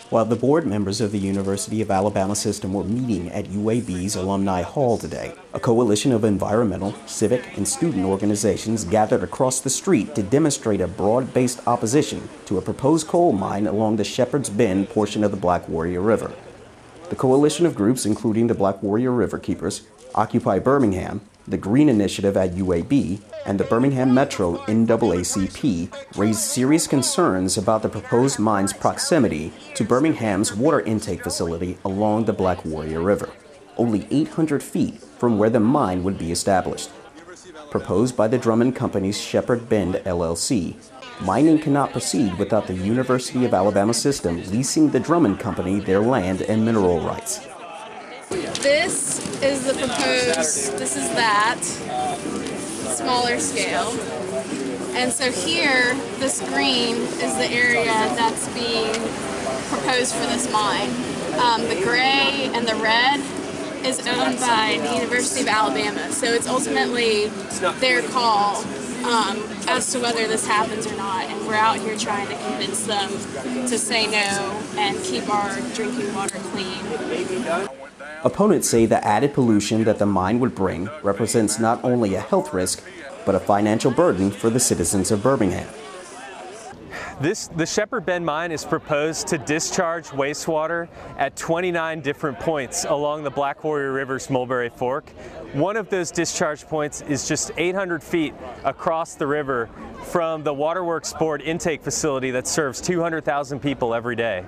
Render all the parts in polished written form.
While the board members of the University of Alabama system were meeting at UAB's Alumni Hall today, a coalition of environmental, civic, and student organizations gathered across the street to demonstrate a broad-based opposition to a proposed coal mine along the Shepherd's Bend portion of the Black Warrior River. The coalition of groups, including the Black Warrior River Keepers, Occupy Birmingham, the Green Initiative at UAB, and the Birmingham Metro NAACP, raised serious concerns about the proposed mine's proximity to Birmingham's water intake facility along the Black Warrior River, only 800 feet from where the mine would be established. Proposed by the Drummond Company's Shepherd Bend LLC, mining cannot proceed without the University of Alabama system leasing the Drummond Company their land and mineral rights. This is the proposed, this is that, smaller scale. And so here, this green is the area that's being proposed for this mine. The gray and the red is owned by the University of Alabama. So it's ultimately their call as to whether this happens or not. And we're out here trying to convince them to say no and keep our drinking water clean. Opponents say the added pollution that the mine would bring represents not only a health risk, but a financial burden for the citizens of Birmingham. The Shepherd Bend mine is proposed to discharge wastewater at 29 different points along the Black Warrior River's Mulberry Fork. One of those discharge points is just 800 feet across the river from the Waterworks Board intake facility that serves 200,000 people every day.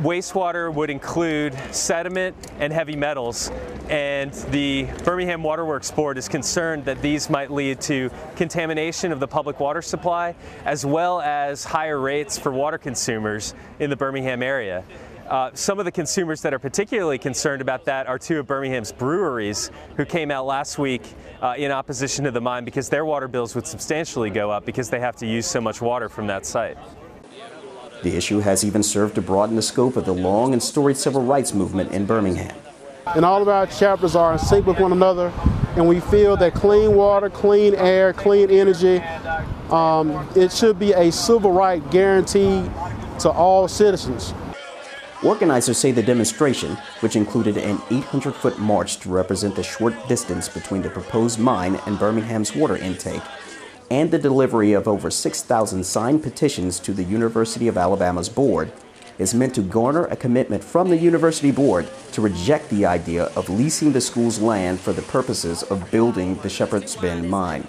Wastewater would include sediment and heavy metals, and the Birmingham Waterworks Board is concerned that these might lead to contamination of the public water supply, as well as higher rates for water consumers in the Birmingham area. Some of the consumers that are particularly concerned about that are two of Birmingham's breweries, who came out last week in opposition to the mine because their water bills would substantially go up because they have to use so much water from that site. The issue has even served to broaden the scope of the long and storied civil rights movement in Birmingham. And all of our chapters are in sync with one another, and we feel that clean water, clean air, clean energy, it should be a civil right guaranteed to all citizens. Organizers say the demonstration, which included an 800-foot march to represent the short distance between the proposed mine and Birmingham's water intake, and the delivery of over 6,000 signed petitions to the University of Alabama's board, is meant to garner a commitment from the university board to reject the idea of leasing the school's land for the purposes of building the Shepherd's Bend mine.